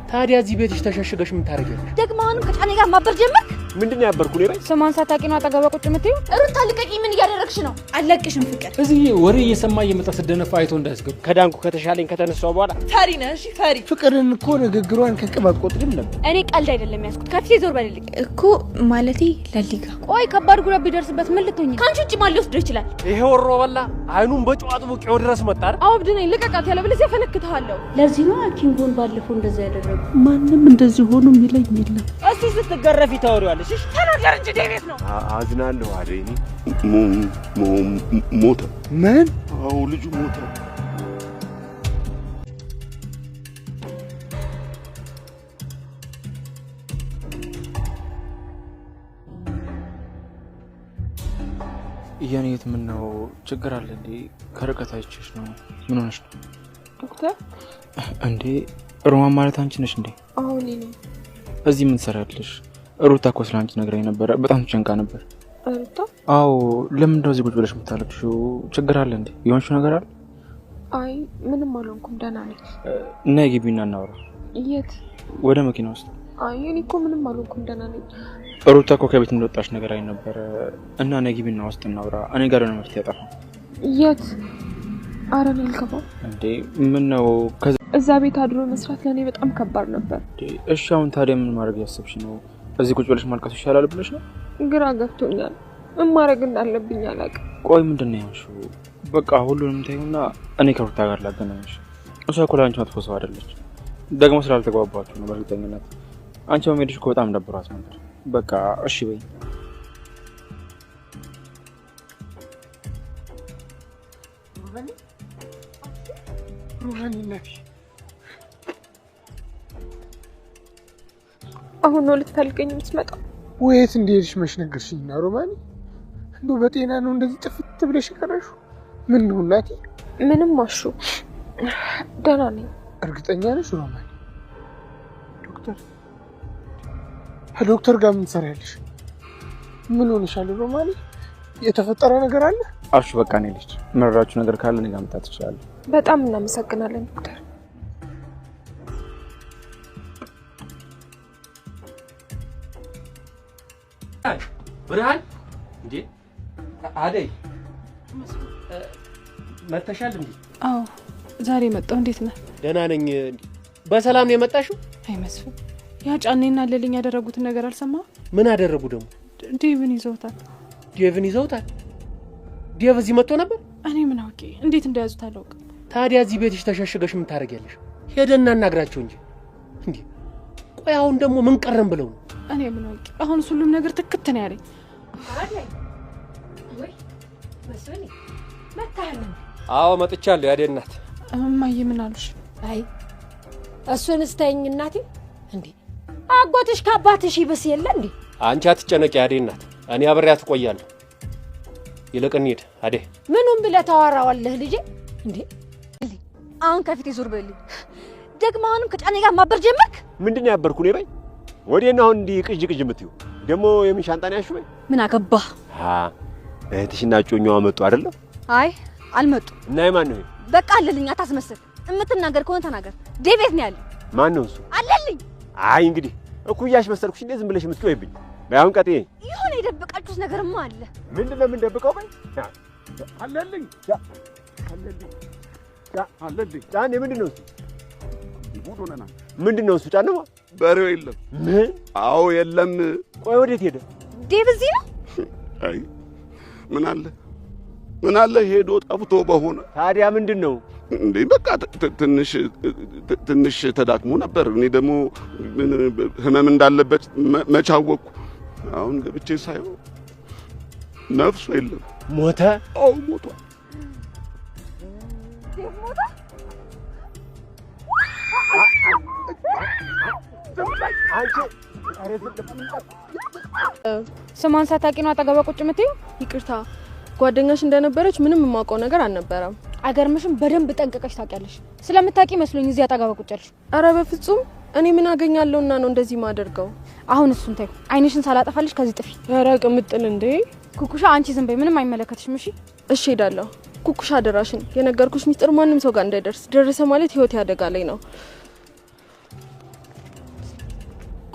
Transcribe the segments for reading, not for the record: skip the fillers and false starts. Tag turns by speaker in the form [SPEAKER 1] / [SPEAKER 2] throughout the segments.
[SPEAKER 1] ታዲያ እዚህ ቤትሽ ተሸሽገሽ ምን ታረጋለሽ?
[SPEAKER 2] ደግሞ አሁንም ከጫኔ ጋር ማበር ጀመርክ?
[SPEAKER 1] ምንድነው ያበርኩ ነው ባይ?
[SPEAKER 3] ስሟን ሳታውቂ ነው አጠገቧ ቁጭ የምትይው?
[SPEAKER 2] ሩታ ልቀቂ፣ ምን እያደረግሽ ነው? አለቅሽም ፍቅር።
[SPEAKER 4] እዚህ ወሬ እየሰማ እየመጣ ስደነፋ አይቶ እንዳያስገቡ።
[SPEAKER 1] ከዳንኩ ከተሻለኝ ከተነሳው በኋላ
[SPEAKER 2] ፈሪ ነህ? እሺ ፈሪ።
[SPEAKER 5] ፍቅርን እኮ ንግግሯን ከቅባት ቆጥሪም ነበር።
[SPEAKER 3] እኔ ቀልድ አይደለም ያስኩት። ከፊቴ ዞር በልልኝ
[SPEAKER 2] እኮ ማለቴ ለሊጋ።
[SPEAKER 3] ቆይ ከባድ ጉዳት ቢደርስበት ምን ልትሆኚ?
[SPEAKER 2] ካንቺ ውጪ ማን ሊወስደው ይችላል?
[SPEAKER 1] ይሄ ወሮ በላ አይኑን በጨዋጥ ቡቄው ድረስ መጣር።
[SPEAKER 3] አውብድ ነኝ፣ ልቀቃት፣ ያለበለዚያ ፈነክተሃለሁ።
[SPEAKER 6] ለዚህ ነው ኪንጎን ባለፈው እንደዛ ያደረገው።
[SPEAKER 5] ማንም እንደዚህ ሆኖ የሚለኝ የለም።
[SPEAKER 1] እስቲ ስትገረፊ ታወሪዋለሽ። እሺ
[SPEAKER 2] ተናገር እንጂ ዴቪድ ነው።
[SPEAKER 1] አዝናለሁ አደይኒ።
[SPEAKER 7] ሞተ።
[SPEAKER 5] ምን?
[SPEAKER 7] አዎ ልጁ ሞተ።
[SPEAKER 8] የኔት ምን ነው ችግር አለ እንዴ? ከርቀት አይቼሽ ነው። ምን ሆነሽ ነው
[SPEAKER 3] ዶክተር?
[SPEAKER 8] እንዴ ሮማን ማለት አንቺ ነሽ እንዴ?
[SPEAKER 3] አዎ እኔ ነኝ።
[SPEAKER 8] እዚህ ምን ትሰሪያለሽ? ሩታ እኮ ስላንቺ ነግራኝ ነበር። በጣም ተጨንቃ ነበር።
[SPEAKER 3] ሩታ?
[SPEAKER 8] አዎ። ለምን ነው እዚህ ቁጭ ብለሽ የምታለቅሽው? ችግር አለ እንዴ? የሆንሽው ነገር አለ?
[SPEAKER 3] አይ ምንም አልሆንኩም፣ ደህና ነኝ።
[SPEAKER 8] ነይ ግቢና እናውራ።
[SPEAKER 3] የት?
[SPEAKER 8] ወደ መኪና ውስጥ።
[SPEAKER 3] አይ እኔ እኮ ምንም አልሆንኩም፣ ደህና ነኝ።
[SPEAKER 8] ሩታ እኮ ከቤት እንደወጣሽ ነገር አይ ነበር እና ነይ ግቢና ውስጥ እናውራ። እኔ ጋር ነው መፍትሄ ያጠፋ።
[SPEAKER 3] የት? ኧረ እኔ አልገባም።
[SPEAKER 8] እንዴ ምን ነው
[SPEAKER 3] እዛ ቤት አድሮ መስራት ለኔ በጣም ከባድ ነበር።
[SPEAKER 8] እሺ አሁን ታዲያ ምን ማድረግ ያሰብሽ ነው? እዚህ ቁጭ ብለሽ ማልቀስ ይሻላል ብለሽ ነው?
[SPEAKER 3] ግራ ገብቶኛል። ምን ማድረግ እንዳለብኝ አላውቅም።
[SPEAKER 8] ቆይ ምንድነው ያልሽው? በቃ ሁሉንም ታዩና እኔ ከሩታ ጋር ላገናኝሽ። እሷ እኮ ለአንቺ መጥፎ ሰው አይደለች። ደግሞ ስላልተግባባችሁ ነው በእርግጠኝነት። አንቺ በመሄድሽ እኮ በጣም ደብሯት ነበር። በቃ እሺ በይ።
[SPEAKER 5] ሩሃኒነት
[SPEAKER 3] አሁን ነው ልትፈልገኝ የምትመጣው?
[SPEAKER 5] ወይስ እንደሄድሽ መች ነገርሽኝና? ሮማኒ እንደው በጤና ነው እንደዚህ ጥፍት ብለሽ ቀረሽው? ምን ነው እናቴ?
[SPEAKER 3] ምንም አሹ፣ ደህና ነኝ።
[SPEAKER 5] እርግጠኛ ነሽ ሮማኒ? ዶክተር ጋር ምን ትሰሪያለሽ? ምን ሆነሻል ሮማኒ? የተፈጠረ ነገር አለ?
[SPEAKER 8] አሹ በቃ እኔ ልጅ መረራችሁ ነገር ካለ እኔ ጋር መምጣት ትችላለህ።
[SPEAKER 3] በጣም እናመሰግናለን ዶክተር።
[SPEAKER 1] ብርሃን እንዴ አደይ መተሻል እንዴ?
[SPEAKER 3] አዎ ዛሬ መጣሁ። እንዴት ነህ?
[SPEAKER 1] ደህና ነኝ። በሰላም ነው የመጣሽው?
[SPEAKER 3] አይመስልም። ያ ጫኔና ለልኝ ያደረጉትን ነገር አልሰማህም?
[SPEAKER 1] ምን አደረጉ ደግሞ?
[SPEAKER 3] ዴቭን ይዘውታል።
[SPEAKER 1] ዴቭን ይዘውታል? ዴቭ እዚህ መጥቶ ነበር?
[SPEAKER 3] እኔ ምን አውቄ እንዴት እንደያዙት አላውቅም።
[SPEAKER 1] ታዲያ እዚህ ቤትሽ ተሸሽገሽ ምን ታረጊያለሽ? ሄደና እናግራቸው እንጂ እንዴ። ቆይ አሁን ደግሞ ምን ቀረም ብለው ነው?
[SPEAKER 3] እኔ ምን አውቄ። አሁን ሁሉም ነገር ትክክት ነው ያለኝ።
[SPEAKER 2] ወይ መስሎኝ መጣለ።
[SPEAKER 1] አዎ መጥቻለሁ። ያዴ እናት
[SPEAKER 3] እማዬ ምን አሉሽ?
[SPEAKER 2] አይ እሱን ስተኝ እናቴ። እንዴ አጎትሽ ከአባትሽ ይብስ የለ እንዴ?
[SPEAKER 1] አንቺ አትጨነቂ ያዴ እናት፣ እኔ አብሬያት እቆያለሁ። ይልቅ እንሂድ አዴ።
[SPEAKER 2] ምኑን ብለህ ታወራዋለህ ልጄ? እንዴ አሁን ከፊቴ ዞር በልኝ። ደግሞ አሁንም ከጫኔ ጋር ማበር ጀመርክ?
[SPEAKER 1] ምንድነው ያበርኩ ነው ባይ? ወዴና አሁን እንዲህ ቅጅ የምትይው ደግሞ የምን ሻንጣን ያሹ ባይ?
[SPEAKER 2] ምን አገባህ?
[SPEAKER 1] እህትሽና ጮኛዋ መጡ አይደለ?
[SPEAKER 2] አይ አልመጡ።
[SPEAKER 1] እና የማን ነው?
[SPEAKER 2] በቃ አለልኝ፣ አታስመስል። እምትናገር ከሆነ ተናገር። ዴቪድ ነው ያለ።
[SPEAKER 1] ማን ነው እሱ?
[SPEAKER 2] አለልኝ።
[SPEAKER 1] አይ እንግዲህ እኩያሽ መሰልኩሽ እንዴ? ዝም ብለሽ የምትጮይብኝ። ባይሁን ቀጤ
[SPEAKER 2] ይሁን የደበቃችሁት ነገርማ አለ።
[SPEAKER 1] ምንድነው የምንደብቀው ባይ? አለልኝ አለልኝ ጫኔ ምንድነው እሱ?
[SPEAKER 7] ይሁንና
[SPEAKER 1] ምንድነው እሱ? ጫኔ
[SPEAKER 7] በሬው የለም።
[SPEAKER 1] ምን?
[SPEAKER 7] አዎ የለም።
[SPEAKER 1] ቆይ ወዴት ሄደ?
[SPEAKER 2] ዴቭ እዚህ ነው?
[SPEAKER 7] አይ ምን አለ ሄዶ ጠፍቶ በሆነ።
[SPEAKER 1] ታዲያ ምንድነው
[SPEAKER 7] እንዴ? በቃ ትንሽ ተዳክሞ ነበር። እኔ ደግሞ ህመም እንዳለበት መቻወቅኩ። አሁን ገብቼ ሳይው ነፍሱ የለም።
[SPEAKER 1] ሞተ?
[SPEAKER 7] አዎ ሞቷል።
[SPEAKER 2] ዴቭ ሞተ?
[SPEAKER 3] ስሟን ሳታውቂ ነው አጠገቧ ቁጭ የምትይው?
[SPEAKER 9] ይቅርታ ጓደኛሽ እንደነበረች ምንም የማውቀው ነገር አልነበረም።
[SPEAKER 3] አገርምሽም በደንብ ጠንቀቀሽ ታውቂያለሽ። ስለምታውቂ መስሎኝ እዚህ አጠገቧ ቁጭ ያልሽ።
[SPEAKER 9] አረ በፍጹም እኔ ምን አገኛለሁና ነው እንደዚህ ማደርገው?
[SPEAKER 3] አሁን እሱን ተይው። አይንሽን ሳላጠፋልሽ ከዚህ ጥፊ።
[SPEAKER 9] ኧረ ቅምጥል እንዴ!
[SPEAKER 3] ኩኩሻ አንቺ ዝም በይ፣ ምንም አይመለከትሽም።
[SPEAKER 9] እሺ ሄዳለሁ። ኩኩሻ አደራሽን፣ የነገርኩሽ ሚስጥር ማንም ሰው ጋር እንዳይደርስ። ደረሰ ማለት ህይወት ያደጋ ላይ ነው።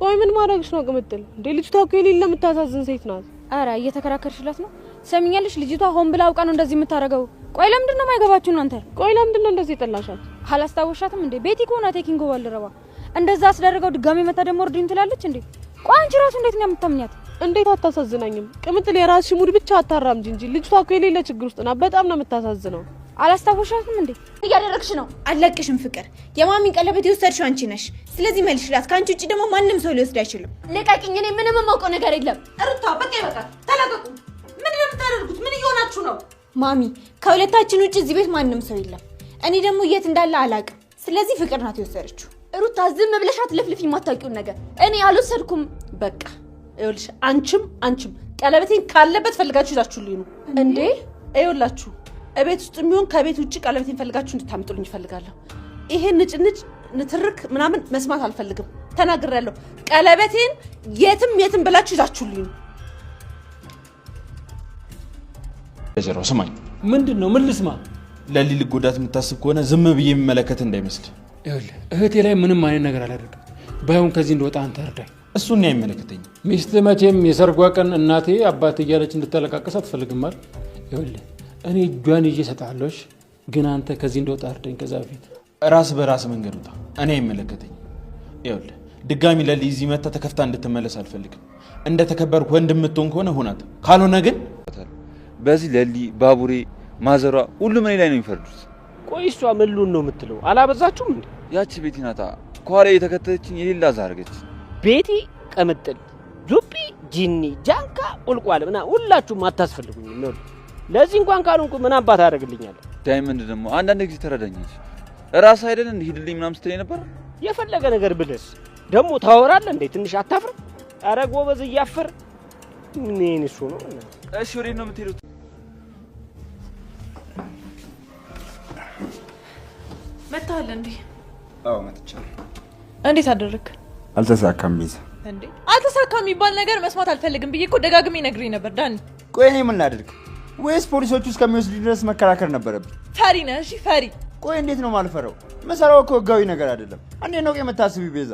[SPEAKER 9] ቆይ ምን ማድረግሽ ነው ቅምጥል? እንዴ ልጅቷ እኮ የሌለ የምታሳዝን ሴት ናት።
[SPEAKER 3] አረ እየተከራከርሽላት ነው? ሰሚኛለሽ? ልጅቷ ሆን ብላ አውቃ ነው እንደዚህ የምታረገው። ቆይ ለምንድን ነው የማይገባችሁ እናንተ?
[SPEAKER 9] ቆይ ለምንድን ነው እንደዚህ ጠላሻት?
[SPEAKER 3] አላስታወሻትም እንዴ? ቤቲ ኮና ቴኪንግ ባልረባ እንደዛ አስደረገው ድጋሜ መታ ደግሞ እርዱኝ ትላለች እንዴ? ቆይ አንቺ ራሱ እንዴት ነው የምታምኛት?
[SPEAKER 9] እንዴት አታሳዝናኝም? ቅምጥል የራስሽ ሙድ ብቻ አታራምጂ እንጂ ልጅቷ እኮ የሌለ ችግር ውስጥ ናት። በጣም ነው የምታሳዝነው።
[SPEAKER 3] አላስታወሻትም እንዴ?
[SPEAKER 2] እያደረግሽ ነው። አለቅሽም ፍቅር። የማሚ ቀለበት የወሰድሽው አንቺ ነሽ። ስለዚህ መልሽላት። ካንቺ ውጪ ደግሞ ማንም ሰው ሊወስድ አይችልም። ልቀቂኝ። እኔ ምንም የማውቀው ነገር የለም።
[SPEAKER 10] ሩታ በቃ ይበቃል። ተለቀቁ። ምንድን ነው የምታደርጉት? ምን እየሆናችሁ ነው?
[SPEAKER 2] ማሚ ከሁለታችን ውጪ እዚህ ቤት ማንም ሰው የለም። እኔ ደግሞ የት እንዳለ አላውቅም። ስለዚህ ፍቅር ናት የወሰደችው። ሩታ ዝም ብለሽ አትለፍልፊ የማታውቂውን ነገር። እኔ አልወሰድኩም።
[SPEAKER 10] በቃ ይኸውልሽ፣ አንቺም ቀለበቴን ካለበት ፈልጋችሁ ይዛችሁልኝ ነው እንዴ? ይኸውላችሁ እቤት ውስጥ የሚሆን ከቤት ውጪ ቀለበቴን ፈልጋችሁ እንድታምጡልኝ እፈልጋለሁ። ይሄን ንጭንጭ ንትርክ ምናምን መስማት አልፈልግም። ተናግሬያለሁ። ቀለበቴን የትም ብላችሁ ይዛችሁልኝ ነው።
[SPEAKER 8] ለዘራው ስማኝ።
[SPEAKER 4] ምንድነው? ምን ልስማ?
[SPEAKER 8] ለሊ ልጎዳት የምታስብ ከሆነ ዝም ብዬ የሚመለከት እንዳይመስል።
[SPEAKER 4] ይኸውልህ እህቴ ላይ ምንም አይነት ነገር አላደረግም። ባይሆን ከዚህ እንደወጣ አንተ እርዳኝ።
[SPEAKER 8] እሱን አይመለከተኝም።
[SPEAKER 4] ሚስት መቼም የሰርጓ ቀን እናቴ አባት እያለች እንድትለቃቀስ አትፈልግም አይደል? ይኸውልህ እኔ እጇን ይዤ እሰጥሃለሁ፣ ግን አንተ ከዚህ እንደወጣ እርዳኝ። ከዛ በፊት
[SPEAKER 8] ራስ በራስ መንገድ ውጣ። እኔ አይመለከተኝም። ይኸውልህ ድጋሚ ለሊ እዚህ መታ ተከፍታ እንድትመለስ አልፈልግም። እንደ ተከበርኩ ወንድም የምትሆን ከሆነ ሆናት፣ ካልሆነ ግን
[SPEAKER 11] በዚህ ለሊ ባቡሬ ማዘሯ ሁሉም እኔ ላይ ነው የሚፈርዱት።
[SPEAKER 1] ቆይ እሷ ምሉን ነው የምትለው? አላበዛችሁም እንዴ?
[SPEAKER 11] ያቺ ቤቲ ናታ ከኋላ የተከተለችኝ የሌላ ዛርገች።
[SPEAKER 1] ቤቲ፣ ቅምጥል፣ ጁቢ፣ ጂኒ፣ ጃንካ፣ ቁልቋል እና ሁላችሁም አታስፈልጉኝም ነው። ለዚህ እንኳን ካልሆንኩ ምን አባት አደርግልኛል?
[SPEAKER 11] ዳይመንድ ደግሞ አንዳንድ ጊዜ ተረዳኝ። ራስ አይደል እንደ ሂድልኝ ምናምን ስትለኝ ነበር።
[SPEAKER 1] የፈለገ ነገር ብለስ ደግሞ ታወራለህ እንዴ? ትንሽ አታፍር? ኧረ ጎበዝ እያፍር ምን እሱ ነው?
[SPEAKER 11] እሺ ወዴት ነው የምትሄዱት?
[SPEAKER 10] መጣለ እንዴ?
[SPEAKER 12] አዎ መጥቻለሁ።
[SPEAKER 10] እንዴት አደረክ?
[SPEAKER 12] አልተሳካም ቤዛ።
[SPEAKER 10] እንዴ አልተሳካም የሚባል ነገር መስማት አልፈልግም ብዬ እኮ ደጋግሜ ነግሬ ነበር ዳኒ።
[SPEAKER 12] ቆይ እኔ ምን ላድርግ? ወይስ ፖሊሶቹ እስከሚወስዱ ድረስ መከራከር ነበረብኝ?
[SPEAKER 10] ፈሪ ነህ? እሺ ፈሪ።
[SPEAKER 12] ቆይ እንዴት ነው ማልፈረው? መሰራው እኮ ህጋዊ ነገር አይደለም። እንዴት ነው የምታስቢ ቤዛ?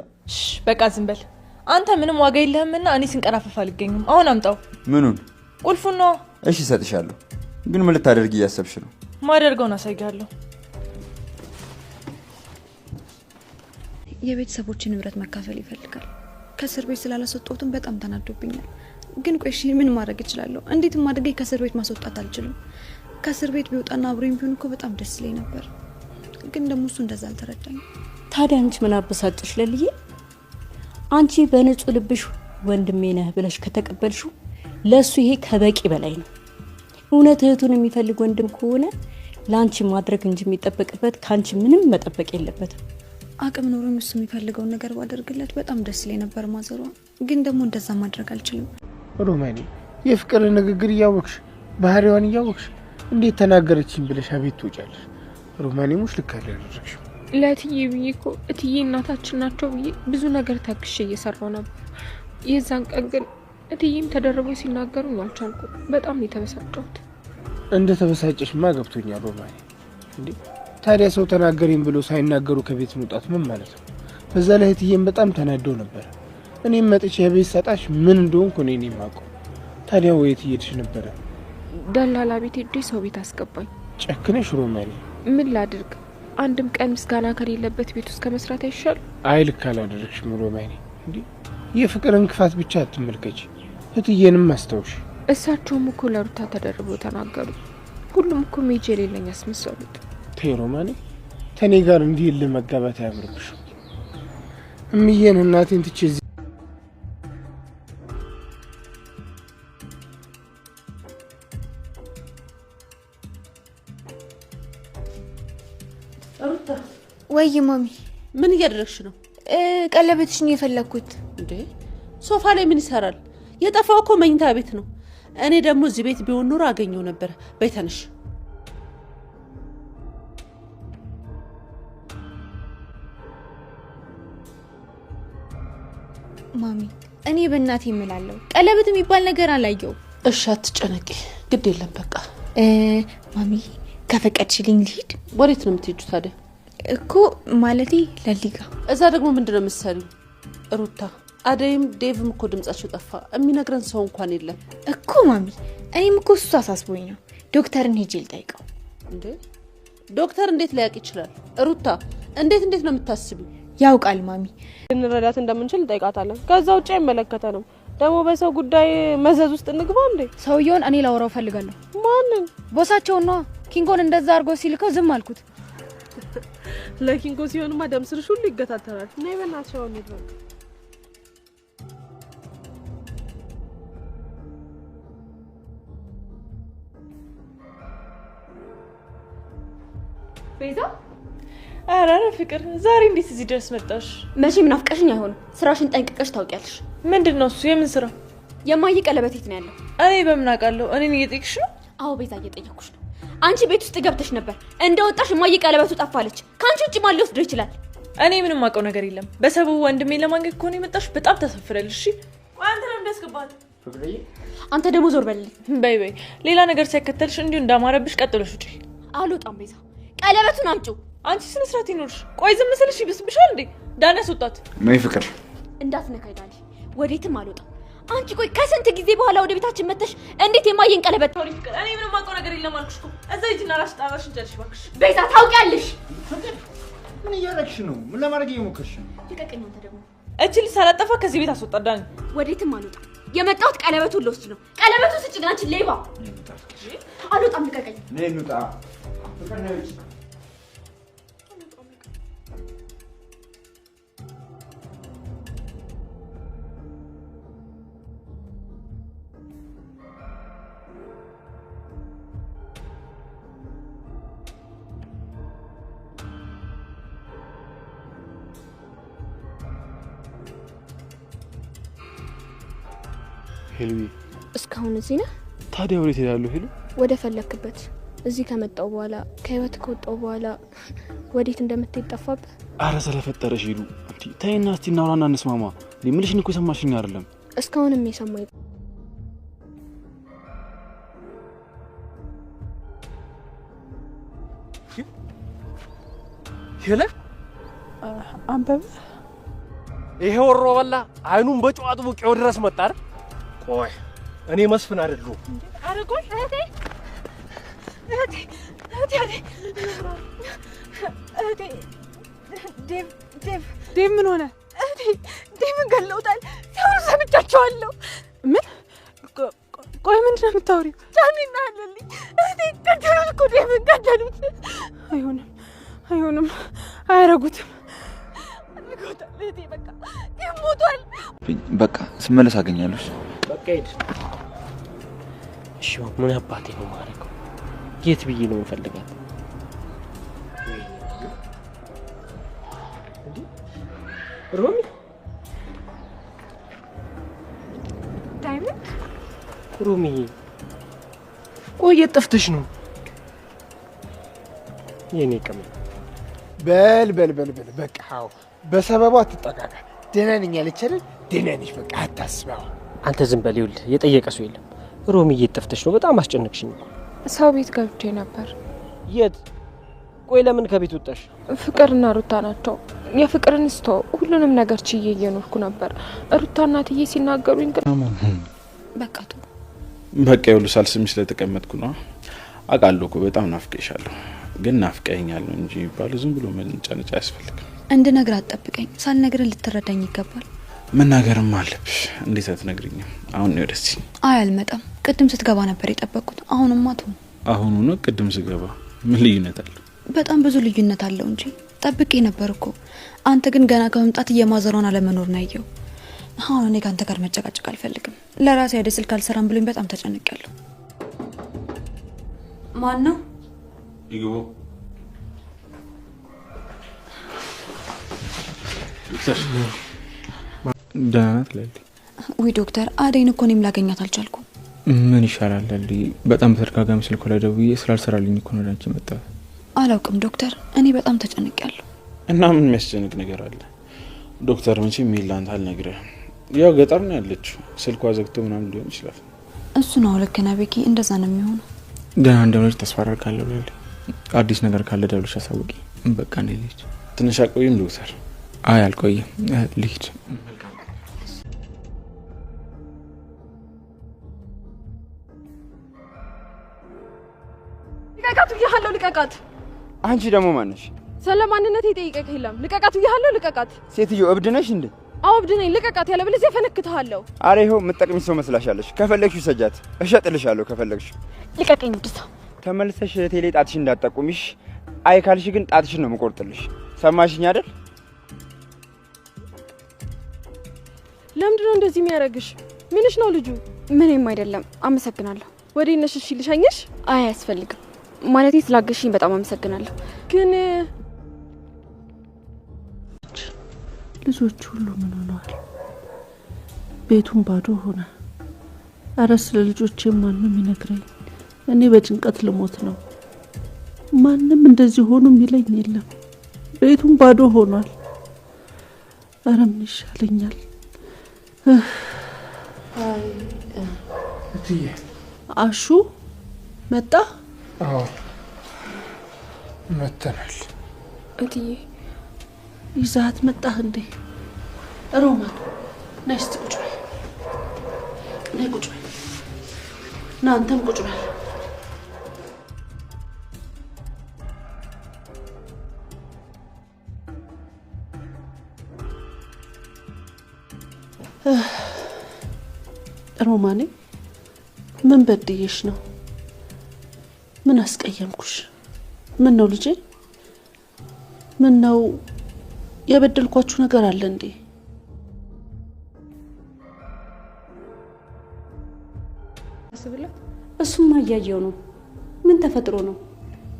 [SPEAKER 10] በቃ ዝም በል አንተ። ምንም ዋጋ የለህምና እኔ ስንቀራፈፍ አልገኝም። አሁን አምጣው።
[SPEAKER 12] ምኑን?
[SPEAKER 10] ቁልፉን ነው።
[SPEAKER 12] እሺ እሰጥሻለሁ። ግን ምን ልታደርጊ እያሰብሽ ነው?
[SPEAKER 10] ማደርገውን አሳይሃለሁ።
[SPEAKER 2] የቤተሰቦችን ንብረት መካፈል ይፈልጋል። ከእስር ቤት ስላላስወጣሁትም በጣም ተናዶብኛል። ግን ቆይ እሺ ምን ማድረግ እችላለሁ? እንዴት ማድረግ ከእስር ቤት ማስወጣት አልችልም። ከእስር ቤት ቢወጣና አብሮኝ ቢሆን እኮ በጣም ደስ ይለኝ ነበር። ግን ደግሞ እሱ እንደዛ አልተረዳኝም።
[SPEAKER 6] ታዲያ አንቺ ምን አበሳጭሽ ለልዬ? አንቺ በንጹህ ልብሽ ወንድሜ ነህ ብለሽ ከተቀበልሽው ለሱ ይሄ ከበቂ በላይ ነው። እውነት እህቱን የሚፈልግ ወንድም ከሆነ ላንቺ ማድረግ እንጂ የሚጠበቅበት ካንቺ ምንም መጠበቅ የለበትም።
[SPEAKER 2] አቅም ኖሮኝ እሱ የሚፈልገውን ነገር ባደርግለት በጣም ደስ ይለኝ ነበር ማዘሯ። ግን ደግሞ እንደዛ ማድረግ አልችልም።
[SPEAKER 5] ሮማኒ የፍቅር ንግግር እያወቅሽ ባህሪዋን እያወቅሽ እንዴት ተናገረችኝ ብለሽ አቤት ትወጫለሽ? ሮማኒ ሙሽ ልክ አላደረግሽም።
[SPEAKER 9] ለእትዬ ብዬ እኮ እትዬ እናታችን ናቸው ብዬ ብዙ ነገር ታግሼ እየሰራው ነበር። የዛን ቀን ግን እትዬም ተደርበው ሲናገሩኝ አልቻልኩም። በጣም የተበሳጨሁት።
[SPEAKER 5] እንደ ተበሳጨሽማ ገብቶኛል ሮማኒ። እንዴ ታዲያ ሰው ተናገረኝ ብሎ ሳይናገሩ ከቤት መውጣት ምን ማለት ነው? በዛ ላይ እትዬም በጣም ተናደው ነበር። እኔም መጥቼ የቤት ሰጣሽ ምን እንደሆንኩ እኔ ነኝ የማውቀው። ታዲያ ወዴት እየሄድሽ ነበረ?
[SPEAKER 9] ደላላ ቤት ሄጄ ሰው ቤት አስገባኝ።
[SPEAKER 5] ጨክነሽ ሮማኒ።
[SPEAKER 9] ምን ላድርግ? አንድም ቀን ምስጋና ከሌለበት ቤት ውስጥ ከመስራት አይሻል?
[SPEAKER 5] አይ ልክ አላደረግሽም ሮማኒ። እንዴ የፍቅርን ክፋት ብቻ አትመልከች፣ እትዬንም አስታውሽ።
[SPEAKER 9] እሳቸውም እኮ ለሩታ ተደርበው ተናገሩ። ሁሉም እኮ ሜጄ የሌለኝ አስመሰሉት።
[SPEAKER 5] ተይ ሮማኒ፣ ከኔ ጋር እንዲህ ለመጋባት አያምርብሽም። እምዬን እናቴን ትቼ
[SPEAKER 10] ሩታ።
[SPEAKER 2] ወይ ማሚ
[SPEAKER 10] ምን እያደረግሽ ነው?
[SPEAKER 2] ቀለበትሽን የፈለኩት።
[SPEAKER 10] እንዴ ሶፋ ላይ ምን ይሰራል? የጠፋው እኮ መኝታ ቤት ነው። እኔ ደግሞ እዚህ ቤት ቢሆን ኖሮ አገኘው ነበር። በይ ተነሽ።
[SPEAKER 2] ማሚ እኔ በእናቴ እምላለሁ ቀለበት የሚባል ነገር አላየው።
[SPEAKER 10] እሺ አትጨነቂ፣ ግድ የለም በቃ።
[SPEAKER 2] ማሚ ከፈቀድሽልኝ ልሂድ።
[SPEAKER 10] ወዴት ነው የምትሄጂው ታዲያ?
[SPEAKER 2] እኮ ማለቴ ለሊጋ።
[SPEAKER 10] እዛ ደግሞ ምንድነው የምትሰሪው? ሩታ አደይም ዴቭም እኮ ድምጻቸው ጠፋ። የሚነግረን ሰው እንኳን የለም
[SPEAKER 2] እኮ ማሚ። እኔም እኮ እሱ አሳስቦኝ ነው ዶክተርን ሄጄ ልጠይቀው።
[SPEAKER 10] እንዴ ዶክተር እንዴት ሊያውቅ ይችላል? ሩታ እንዴት ነው የምታስቢው?
[SPEAKER 2] ያውቃል ማሚ።
[SPEAKER 9] እንረዳት እንደምንችል እንጠይቃታለን። ከዛ ውጪ አይመለከተንም። ደግሞ በሰው ጉዳይ መዘዝ ውስጥ እንግባ እንዴ?
[SPEAKER 3] ሰውየውን እኔ ላወራው ፈልጋለሁ።
[SPEAKER 9] ማንን?
[SPEAKER 3] ቦሳቸውን ነው። ኪንጎን እንደዛ አድርጎ ሲልከው ዝም አልኩት።
[SPEAKER 9] ለኪንጎ ሲሆንማ ደም ስርሽ ሁሉ ይገታተራል። ነይ በእናትሽ አሁን ይድረግ።
[SPEAKER 3] ቤዛ
[SPEAKER 13] ኧረ ፍቅር ዛሬ እንዴት እዚህ ድረስ መጣሽ?
[SPEAKER 3] መቼም ናፍቀሽኝ አይሆንም። ስራሽን ጠንቅቀሽ ታውቂያለሽ።
[SPEAKER 13] ምንድነው እሱ? የምን ስራ?
[SPEAKER 3] የማየ ቀለበት የት ነው ያለው?
[SPEAKER 13] እኔ በምን አውቃለሁ? እኔን እየጠየቅሽ ነው?
[SPEAKER 3] አዎ ቤዛ እየጠየቅኩሽ ነው። አንቺ ቤት ውስጥ ገብተሽ ነበር። እንደወጣሽ የማየ ቀለበቱ ጠፋለች። ካንቺ ውጪ ማን ሊወስደው ይችላል?
[SPEAKER 13] እኔ ምንም አውቀው ነገር የለም። በሰበቡ ወንድሜ ለማንገድ ከሆነ የመጣሽ በጣም ተሰፍረልሽ። እሺ ቆይ አንተ ነው እንደስገባት።
[SPEAKER 12] ፍቅርዬ
[SPEAKER 3] አንተ ደግሞ ዞር በልልኝ።
[SPEAKER 13] በይ ሌላ ነገር ሳይከተልሽ እንዲሁ እንዳማረብሽ ቀጥለሽ ውጪ።
[SPEAKER 3] አልወጣም ቤዛ። ቀለበቱን አምጪው።
[SPEAKER 13] አንቺ ስነ ስርዓት ይኖርሽ። ቆይ ዝም ስልሽ ይብስብሻል እንዴ? ዳን ያስወጣት።
[SPEAKER 12] ነይ ፍቅር።
[SPEAKER 3] እንዳትነካኝ ዳኒ። ወዴትም አልወጣም። አንቺ ቆይ ከስንት ጊዜ በኋላ ወደ ቤታችን መተሽ እንዴት የማየን ቀለበት?
[SPEAKER 13] ፍቅር እኔ ምንም አውቀው ነገር የለም አልኩሽ እኮ። እዛ ሂጂና ራስሽን ጨርሽ እባክሽ።
[SPEAKER 3] ቤዛ ታውቂያለሽ።
[SPEAKER 12] ምን እያደረግሽ ነው? ምን ለማድረግ እየሞከርሽ ነው?
[SPEAKER 3] ልቀቀኝ አንተ ደግሞ።
[SPEAKER 13] እቺ ልጅ ሳላጠፋ ከዚህ ቤት አስወጣት ዳኒ።
[SPEAKER 3] ወዴትም አልወጣም። የመጣሁት ቀለበቱን ልወስድ ነው። ቀለበቱን ስጭኝ አንቺ ሌባ። አልወጣም ልቀቀኝ።
[SPEAKER 12] ነይ እንውጣ። ፍቅር ነይ።
[SPEAKER 8] ሄሉ
[SPEAKER 9] እስካሁን እዚህ ነህ?
[SPEAKER 8] ታዲያ ወዴት ሄዳለሁ? ሄሉ
[SPEAKER 9] ወደ ፈለክበት። እዚህ ከመጣው በኋላ ከህይወት ከወጣው በኋላ ወዴት እንደምትሄድ ጠፋብህ?
[SPEAKER 8] አረ ስለፈጠረሽ ሄሉ እንዴ ተይና እስቲ እናውራና እንስማማ። ምልሽን እኮ የሰማሽኝ አይደለም።
[SPEAKER 9] እስካሁንም የሰማኝ
[SPEAKER 1] ሄለ አንበብ ይሄ ወሮ በላ አይኑን በጨዋቱ ቡቄው ድረስ መጣ አይደል? ቆይ እኔ መስፍን አይደለሁ።
[SPEAKER 3] አረ ቆይ እህቴ
[SPEAKER 9] ዴቭ ምን ሆነ? ዴቭን ገለውታል ሲሆኑ ሰምቻቸዋለሁ። ምን? ቆይ ምንድን ነው የምታወሪው? ጃኒና አለልኝ እህቴ ገደሉት እኮ ዴቭን ገደሉት። አይሆንም አያረጉትም። እህቴ በቃ ዴቭ ሞቷል።
[SPEAKER 11] በቃ ስመለስ አገኛለሁ።
[SPEAKER 1] በቃ ሂድ። እሺ ምን አባቴ ነው ማረከው? የት ብዬ ነው የምፈልጋት? ሮሚ
[SPEAKER 9] ዳይመንድ
[SPEAKER 1] ሮሚ ቆይ የት ጠፍተሽ ነው? የኔ ቅም
[SPEAKER 5] በል በቃ አዎ፣ በሰበቡ አትጠቃቃ። ደህና ነኝ አለች አይደል? ደህና ነሽ በቃ አታስበው።
[SPEAKER 1] አንተ ዝም በል። ይኸውልህ የጠየቀ ሰው የለም። ሮሚ የት ጠፍተሽ ነው? በጣም አስጨነቅሽኝ።
[SPEAKER 9] ሰው ቤት ገብቼ ነበር።
[SPEAKER 1] የት? ቆይ ለምን ከቤት ወጣሽ?
[SPEAKER 9] ፍቅርና ሩታ ናቸው። የፍቅርን ስተው ሁሉንም ነገር ችዬ እየኖርኩ ነበር። ሩታና ትዬ ሲናገሩኝ ግን
[SPEAKER 2] በቃ ተው
[SPEAKER 8] በቃ ይኸውልሽ ሳልስምሽ ስለተቀመጥኩ ነው። አውቃለሁ እኮ በጣም ናፍቀሻለሁ። ግን ናፍቀኛል ነው እንጂ ባሉ ዝም ብሎ መንጫነጫ አያስፈልግም።
[SPEAKER 2] እንድነግር አትጠብቀኝ። ሳልነግርህ ልትረዳኝ ይገባል።
[SPEAKER 8] መናገርም አለብሽ። እንዴት አትነግሪኝም? አሁን ነው ደስ ይል።
[SPEAKER 2] አይ አልመጣም። ቅድም ስትገባ ነበር የጠበቅኩት። አሁንማ ተው።
[SPEAKER 8] አሁን ነው ቅድም ስገባ ምን ልዩነት አለው?
[SPEAKER 2] በጣም ብዙ ልዩነት አለው እንጂ ጠብቄ ነበር እኮ። አንተ ግን ገና ከመምጣት የማዘሯን አለመኖር ነው ያየው። አሁን እኔ ከአንተ ጋር መጨቃጨቅ አልፈልግም። ለራሴ አይደል ስልክ አልሰራም ብሎኝ በጣም ተጨንቄያለሁ። ማን ነው?
[SPEAKER 8] ይግቡ። ደህና ናት ላሊ?
[SPEAKER 2] ውይ ዶክተር አደይን እኮ እኔም ላገኛት አልቻልኩም።
[SPEAKER 8] ምን ይሻላል ላሊ? በጣም በተደጋጋሚ ስልኩ ላይ ደውዬ ስላልሰራልኝ እኮ ነው አንቺ መጣ።
[SPEAKER 2] አላውቅም ዶክተር፣ እኔ በጣም ተጨንቄያለሁ።
[SPEAKER 8] እና ምን የሚያስጨንቅ ነገር አለ? ዶክተር መቼም ይላንት አልነግረህም። ያው ገጠር ነው ያለችው። ስልኳ ዘግቶ ምናምን ሊሆን ይችላል።
[SPEAKER 2] እሱ ነው ልክ ነህ ቤኪ፣ እንደዛ ነው የሚሆነው።
[SPEAKER 8] ደህና እንደሆነች ተስፋ አደርጋለሁ ላሊ። አዲስ ነገር ካለ ደውልሽ አሳውቂ። በቃ እንዴ ልጅ ትንሽ አቆይም ዶክተር? አይ አልቆይም፣ ልሂድ።
[SPEAKER 9] ልቀቃት።
[SPEAKER 12] አንቺ ደግሞ ማነሽ?
[SPEAKER 9] ስለማንነቴ ጠይቀህ የለም። ልቀቃት ብያለሁ፣ ልቀቃት።
[SPEAKER 12] ሴትዮ እብድ ነሽ እንዴ?
[SPEAKER 9] አዎ እብድ ነኝ። ልቀቃት፣ ያለበለዚያ ፈነክትሃለሁ።
[SPEAKER 12] አረ ይኸው የምትጠቅሚ ሰው መስላሻለሽ። ከፈለግሽ ሰጃት እሸጥልሻለሁ። ከፈለግሽ
[SPEAKER 9] ልቀቀኝ። ድሳ
[SPEAKER 12] ተመልሰሽ ቴሌ ጣትሽ እንዳትጠቁሚሽ። አይ ካልሽ ግን ጣትሽን ነው የምቆርጥልሽ። ሰማሽኝ አይደል?
[SPEAKER 9] ለምንድን ነው እንደዚህ የሚያደርግሽ? ምንሽ ነው ልጁ?
[SPEAKER 2] ምንም አይደለም። አመሰግናለሁ።
[SPEAKER 9] ወዴት ነሽ? እሺ ልሸኝሽ?
[SPEAKER 2] አይ አያስፈልግም። ማለቴ ስላገሽኝ በጣም አመሰግናለሁ።
[SPEAKER 10] ግን ልጆች ሁሉ ምን ሆነዋል? ቤቱን ባዶ ሆነ። አረ ስለ ልጆቼ ማንም ይነግረኝ። እኔ በጭንቀት ልሞት ነው። ማንም እንደዚህ ሆኖ የሚለኝ የለም። ቤቱን ባዶ ሆኗል። አረ ምን ይሻለኛል? አይ
[SPEAKER 5] እትዬ
[SPEAKER 10] አሹ መጣ?
[SPEAKER 5] አዎ መተናል።
[SPEAKER 2] እትዬ
[SPEAKER 10] ይዛት መጣህ እንዴ? ሮማን ነይ እስቲ ቁጭ በይ። ነይ ቁጭ በይ። ና አንተም ቁጭ በይ። ሮማኔ ምን በድዬሽ ነው? ምን አስቀየምኩሽ? ምን ነው ልጄ? ምን ነው የበደልኳችሁ ነገር አለ እንዴ?
[SPEAKER 6] እሱማ እያየው ነው። ምን ተፈጥሮ ነው?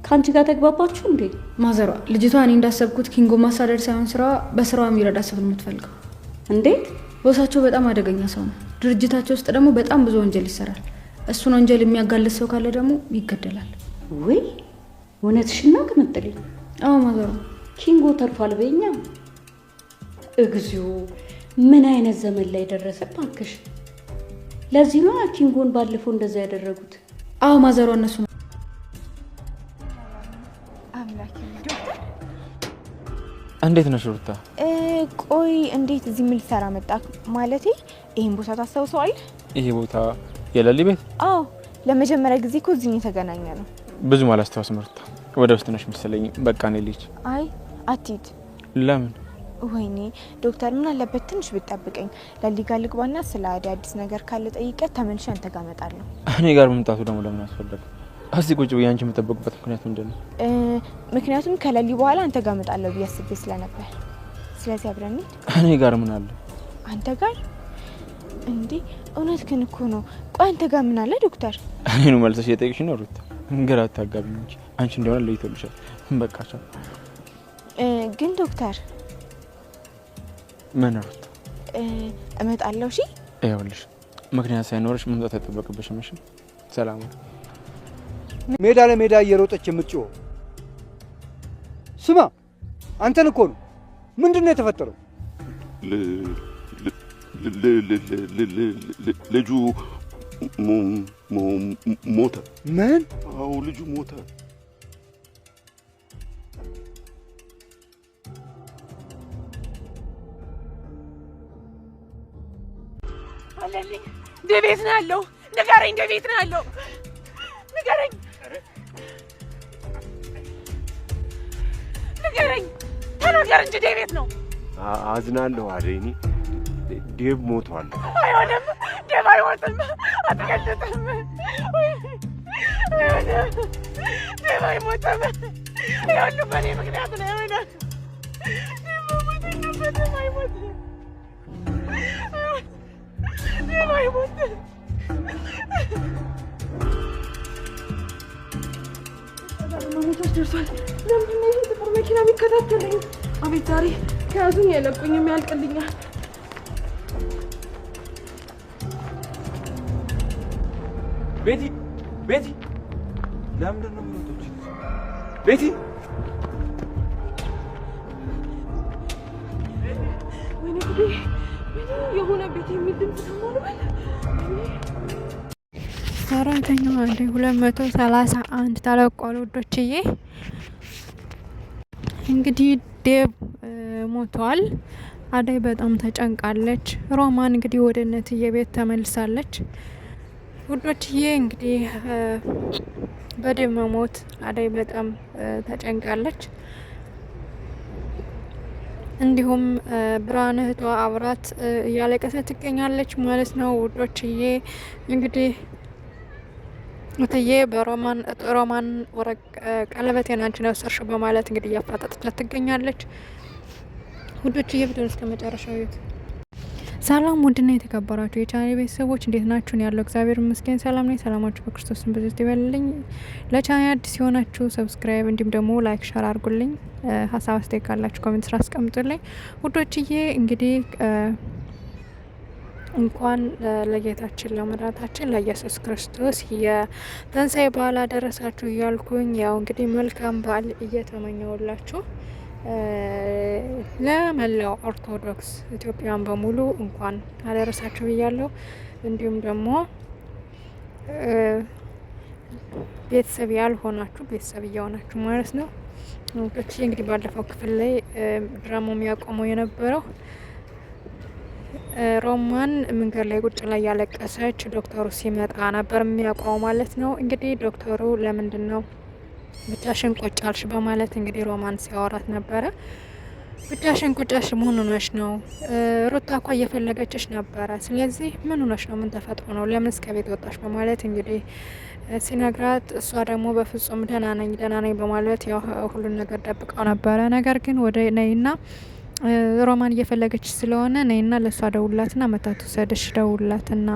[SPEAKER 6] ከአንቺ ጋር ተግባባችሁ እንዴ?
[SPEAKER 2] ማዘሯ ልጅቷ እኔ እንዳሰብኩት ኪንጎ ማሳደድ ሳይሆን ስራዋ በስራዋ የሚረዳ ሰው ነው የምትፈልገው።
[SPEAKER 6] እንዴት?
[SPEAKER 2] ቦሳቸው በጣም አደገኛ ሰው ነው። ድርጅታቸው ውስጥ ደግሞ በጣም ብዙ ወንጀል ይሰራል። እሱን ወንጀል የሚያጋልጥ ሰው ካለ ደግሞ ይገደላል።
[SPEAKER 6] ወይ እውነትሽን ነው ቅምጥሌ?
[SPEAKER 2] አዎ ማዘሯ።
[SPEAKER 6] ኪንጎ ተርፏል በኛ። እግዚኦ ምን አይነት ዘመን ላይ ደረሰ ባክሽ። ለዚህ ነው ኪንጎን ባለፈው እንደዛ ያደረጉት።
[SPEAKER 2] አዎ ማዘሯ እነሱ ነው።
[SPEAKER 8] እንዴት ነሽ ሩታ?
[SPEAKER 14] ቆይ እንዴት እዚህ ምን ልሰራ መጣ? ማለቴ ይሄን ቦታ ታስታውሰዋለህ?
[SPEAKER 8] ይሄ ቦታ የለሊ ቤት?
[SPEAKER 14] አዎ ለመጀመሪያ ጊዜ እኮ እዚህ የተገናኘ ነው።
[SPEAKER 8] ብዙ አላስታውስም ሩታ። ወደ ውስጥ ነሽ መሰለኝ። በቃ እኔ ልጅ።
[SPEAKER 14] አይ አትሂድ።
[SPEAKER 8] ለምን?
[SPEAKER 14] ወይኔ ዶክተር ምን አለበት ትንሽ ብትጠብቀኝ። ለሊጋ ልግባና ስለ አዲስ ነገር ካለ ጠይቀህ ተመልሼ አንተ ጋር እመጣለሁ።
[SPEAKER 8] እኔ ጋር መምጣቱ ደግሞ ለምን አስፈለገ? እዚህ ቁጭ ብዬ አንቺ የምጠብቅበት ምክንያት ምንድን ነው?
[SPEAKER 14] ምክንያቱም ከለሊ በኋላ አንተ ጋር እመጣለሁ ብዬ አስቤ ስለነበር። ስለዚህ አብረን እንሂድ።
[SPEAKER 8] እኔ ጋር ምን አለ?
[SPEAKER 14] አንተ ጋር እንዴ? እውነት ግን እኮ ነው። ቆይ አንተ ጋር ምን አለ ዶክተር?
[SPEAKER 8] እኔኑ መልሰሽ የጠየቅሽ ነው ሩታ። ግራ አታጋቢኝ እንጂ አንቺ እንደሆነ ለይቶልሻል። በቃ ቻው።
[SPEAKER 14] ግን ዶክተር
[SPEAKER 8] ምን ሩታ?
[SPEAKER 14] እመጣለሁ። እሺ
[SPEAKER 8] ይኸውልሽ ምክንያት ሳይኖርሽ መምጣት አይጠበቅብሽም። እሺ ሰላም።
[SPEAKER 15] ሜዳ ለሜዳ እየሮጠች የምትጮህ ስማ፣ አንተን እኮ ነው። ምንድን ነው የተፈጠረው?
[SPEAKER 7] ልጁ ሞተ።
[SPEAKER 15] ምን?
[SPEAKER 7] አዎ ልጁ ሞተ።
[SPEAKER 9] አለልኝ። እንደ ቤት ነው ያለው። ንገረኝ፣ እንደ ቤት ነው ያለው። ንገረኝ፣ ንገረኝ፣ ተናገር እንጂ እንደ ቤት ነው።
[SPEAKER 16] አዝናለሁ አደይኒ። ዴቭ ሞቷል።
[SPEAKER 9] አይሆንም፣ ዴቭ አይሞትም። አትቀልጥም። አይሆንም፣ ዴቭ አይሞትም። ይኸውልህ በእኔ ምክንያት ነው የሆነው። ዴቭ መሞት የለበትም። አይሞትም፣ ዴቭ አይሞትም። መሞቶች ደርሷል። ለምንድን ነው ይህ ጥቁር መኪና የሚከታተለኝ? አቤት ዛሬ ከያዙኝ የለቁኝም፣ ያልቅልኛል።
[SPEAKER 11] ቤቲ ቤቲ፣ ለምንድን ነው የምትወጪ? ቤቲ
[SPEAKER 9] ወይኔ ጉዴ! የሆነ ቤት የሚል ድምፅ ሰማሁ ልበል።
[SPEAKER 17] ሰራተኛዋ 231 ተለቋል ውዶችዬ። እንግዲህ ዴቭ ሞቷል። አደይ በጣም ተጨንቃለች። ሮማን እንግዲህ ወደ እነትዬ ቤት ተመልሳለች። ውዶችዬ እንግዲህ በዴቭ መሞት አደይ በጣም ተጨንቃለች። እንዲሁም ብርሃን እህቷ አብራት እያለቀሰ ትገኛለች ማለት ነው። ውዶችዬ እንግዲህ እትዬ በሮማን ወረቅ ቀለበቴን አንቺ ነው የወሰድሽው በማለት እንግዲህ እያፋጠጠቻት ትገኛለች። ውዶችዬ ቪዲዮን እስከ መጨረሻው እዩት። ሰላም ውድና የተከበራችሁ የቻናሌ ቤተሰቦች እንዴት ናችሁ? ያለው እግዚአብሔር ይመስገን ሰላም ነኝ። ሰላማችሁ በክርስቶስ በዚህ ይበልልኝ። ለቻናሌ አዲስ የሆናችሁ ሰብስክራይብ እንዲሁም ደግሞ ላይክ ሸር አድርጉልኝ። ሀሳብ አስተያየት ካላችሁ ኮሜንት ስራ አስቀምጡልኝ። ውዶችዬ እንግዲህ እንኳን ለጌታችን ለመድኃኒታችን ለኢየሱስ ክርስቶስ የትንሳኤ በዓል አደረሳችሁ እያልኩኝ ያው እንግዲህ መልካም በዓል እየተመኘውላችሁ ለመላው ኦርቶዶክስ ኢትዮጵያን በሙሉ እንኳን አደረሳችሁ ብያለሁ። እንዲሁም ደግሞ ቤተሰብ ያልሆናችሁ ቤተሰብ እየሆናችሁ ማለት ነው። እንግዲህ ባለፈው ክፍል ላይ ድራማው የሚያቆመው የነበረው ሮማን መንገድ ላይ ቁጭ ላይ ያለቀሰች ዶክተሩ ሲመጣ ነበር የሚያቆመው ማለት ነው። እንግዲህ ዶክተሩ ለምንድን ነው ብቻሽን ቁጭ አልሽ በማለት እንግዲህ ሮማን ሲያወራት ነበረ። ብቻሽን ቁጭ አልሽ ምን ሆነሽ ነው? ሩታ እኮ እየፈለገችሽ ነበረ። ስለዚህ ምን ሆነሽ ነው? ምን ተፈጥሮ ነው? ለምን እስከ ቤት ወጣሽ? በማለት እንግዲህ ሲነግራት እሷ ደግሞ በፍጹም ደህና ነኝ በማለት ያው ሁሉን ነገር ደብቀው ነበረ። ነገር ግን ወደ ነይና ሮማን እየፈለገች ስለሆነ ነይና ለሷ ደውላትና መታቱ ሰደሽ ደውላትና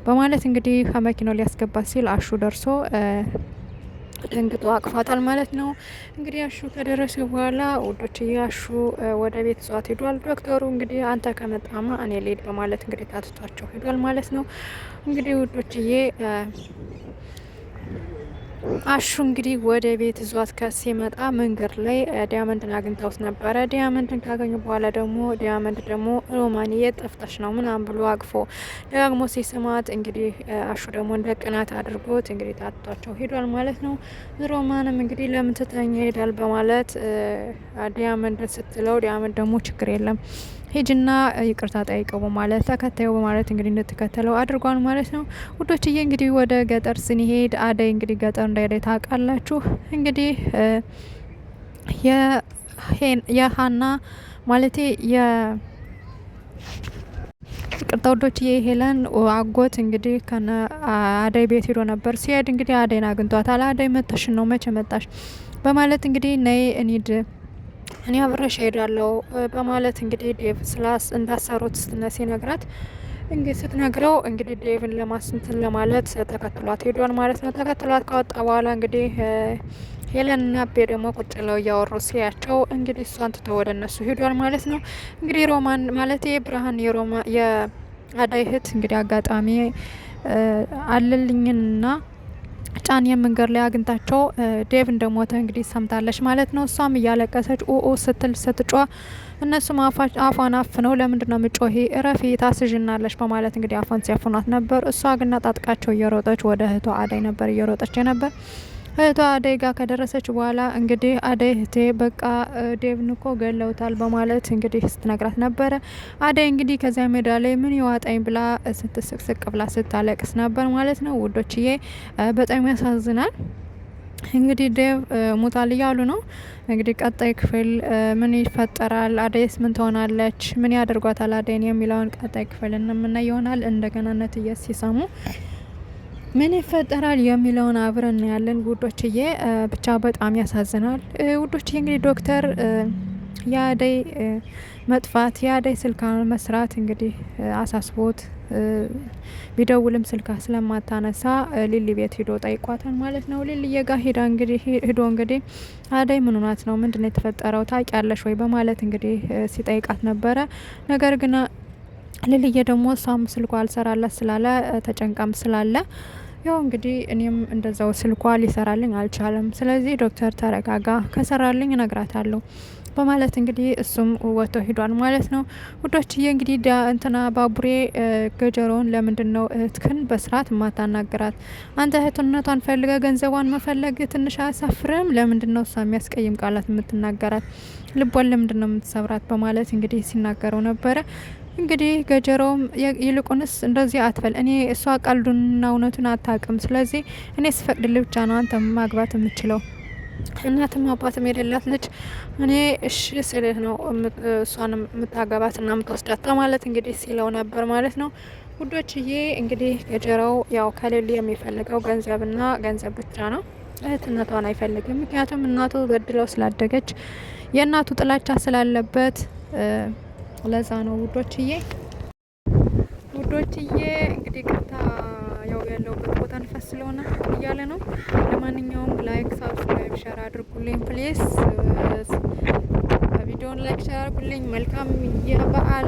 [SPEAKER 17] በማለት እንግዲህ ከመኪናው ሊያስገባት ሲል አሹ ደርሶ ደንግጦ አቅፏታል ማለት ነው። እንግዲህ አሹ ከደረሰ በኋላ ውዶችዬ አሹ ወደ ቤት ይዟት ሄዷል። ዶክተሩ እንግዲህ አንተ ከመጣማ እኔ ልሄድ በማለት እንግዲህ ታትቷቸው ሄዷል ማለት ነው። እንግዲህ ውዶችዬ አሹ እንግዲህ ወደ ቤት ይዟት ሲመጣ መንገድ ላይ ዲያመንድን አግኝተውት ነበረ። ዲያመንድን ካገኙ በኋላ ደግሞ ዲያመንድ ደግሞ ሮማን የጠፍተሽ ነው ምናምን ብሎ አቅፎ ደጋግሞ ሲስማት እንግዲህ አሹ ደግሞ እንደ ቅናት አድርጎት እንግዲህ ታጥቷቸው ሄዷል ማለት ነው። ሮማንም እንግዲህ ለምን ትተኛ ሄዳል በማለት ዲያመንድን ስትለው ዲያመንድ ደግሞ ችግር የለም ሄጅና ይቅርታ ጠይቀው በማለት ተከታዩ በማለት እንግዲህ እንድትከተለው አድርጓል ማለት ነው። ውዶችዬ እንግዲህ ወደ ገጠር ስንሄድ አደይ እንግዲህ ገጠር እንዳይደይ ታውቃላችሁ። እንግዲህ የሀና ማለቴ ይቅርታ ውዶችዬ ሄለን አጎት እንግዲህ ከነ አደይ ቤት ሄዶ ነበር። ሲሄድ እንግዲህ አደይን አግኝቷታል። አደይ መተሽ ነው መቼ መጣሽ በማለት እንግዲህ ነይ እንሂድ እኔ አብረሽ ሄዳለሁ በማለት እንግዲህ ዴቭ ስላስ እንዳሰሩት ሲነግራት እንግዲህ ስትነግረው እንግዲህ ዴቭን ለማስንትን ለማለት ተከትሏት ሄዷል ማለት ነው። ተከትሏት ካወጣ በኋላ እንግዲህ ሄለንና አቤ ደግሞ ቁጭ ብለው እያወሩ ሲያቸው እንግዲህ እሷን ትቶ ወደ እነሱ ሄዷል ማለት ነው። እንግዲህ ሮማን ማለት ብርሃን የአደይ እህት እንግዲህ አጋጣሚ አለልኝንና ጫን የመንገድ ላይ አግኝታቸው ዴቭ እንደሞተ እንግዲህ ሰምታለች ማለት ነው። እሷም እያለቀሰች ኦ ስትል ስትጮህ እነሱም አፏን አፍነው ለምንድን ነው ምጮሄ እረፊ ታስዥናለች በማለት እንግዲህ አፏን ሲያፍኗት ነበር። እሷ ግን ጣጥቃቸው እየሮጠች ወደ እህቷ አደይ ነበር እየሮጠች ነበር። እህቷ አደይ ጋር ከደረሰች በኋላ እንግዲህ አደይ እህቴ በቃ ዴቭን እኮ ገለውታል በማለት እንግዲህ ስትነግራት ነበረ። አደይ እንግዲህ ከዚያ ሜዳ ላይ ምን ይዋጣኝ ብላ ስትስቅስቅ ብላ ስታለቅስ ነበር ማለት ነው። ውዶችዬ በጣም ያሳዝናል። እንግዲህ ዴቭ ሙታል እያሉ ነው። እንግዲህ ቀጣይ ክፍል ምን ይፈጠራል፣ አደይስ ምን ትሆናለች፣ ምን ያደርጓታል አደይን የሚለውን ቀጣይ ክፍል የምናይ ይሆናል። እንደገና ነትየስ ሲሰሙ ምን ይፈጠራል የሚለውን አብረን ያለን ውዶችዬ። ብቻ በጣም ያሳዝናል ውዶችዬ። እንግዲህ ዶክተር የአደይ መጥፋት የአደይ ስልክ መስራት እንግዲህ አሳስቦት ቢደውልም ስልካ ስለማታነሳ ሊሊ ቤት ሂዶ ጠይቋታል ማለት ነው። ሊሊዬ ጋር ሂዶ እንግዲህ አደይ ምን ሆናት ነው ምንድነው የተፈጠረው ታውቂያለሽ ወይ በማለት እንግዲህ ሲጠይቃት ነበረ። ነገር ግን ሊሊዬ ደግሞ እሷም ስልኳ አልሰራላት ስላለ ተጨንቃም ስላለ ያው እንግዲህ እኔም እንደዛው ስልኳ ሊሰራልኝ አልቻለም። ስለዚህ ዶክተር ተረጋጋ፣ ከሰራልኝ እነግራታለሁ በማለት እንግዲህ እሱም ወጥቶ ሂዷል ማለት ነው። ውዶችዬ እንግዲህ እንትና ባቡሬ ገጀሮውን ለምንድን ነው እህትክን በስርዓት ማታናገራት? አንተ እህትነቷን ፈልገ ገንዘቧን መፈለግ ትንሽ አያሳፍርም? ለምንድን ነው እሷ የሚያስቀይም ቃላት የምትናገራት? ልቧን ለምንድን ነው የምትሰብራት? በማለት እንግዲህ ሲናገረው ነበረ። እንግዲህ ገጀራውም ይልቁንስ እንደዚህ አትበል፣ እኔ እሷ ቀልዱንና እውነቱን አታውቅም። ስለዚህ እኔ ስፈቅድልህ ብቻ ነው አንተ ማግባት የምችለው። እናትም አባትም የሌላት ልጅ እኔ እሺ ስልህ ነው እሷን የምታገባትና የምትወስዳት ማለት እንግዲህ ሲለው ነበር ማለት ነው ውዶችዬ። እንግዲህ ገጀራው ያው ከሌሊ የሚፈልገው ገንዘብና ገንዘብ ብቻ ነው። እህትነቷን አይፈልግም። ምክንያቱም እናቱ በድለው ስላደገች የእናቱ ጥላቻ ስላለበት ለዛ ነው ውዶችዬ። እንግዲህ ቅርታ ያው ያለውበት ቦታ ንፋስ ስለሆነ እያለ ነው። ለማንኛውም ላይክ፣ ሳብስክራይብ፣ ሸር አድርጉልኝ ፕሌስ። ቪዲዮውን ላይክ ሸር አድርጉልኝ። መልካም የበዓል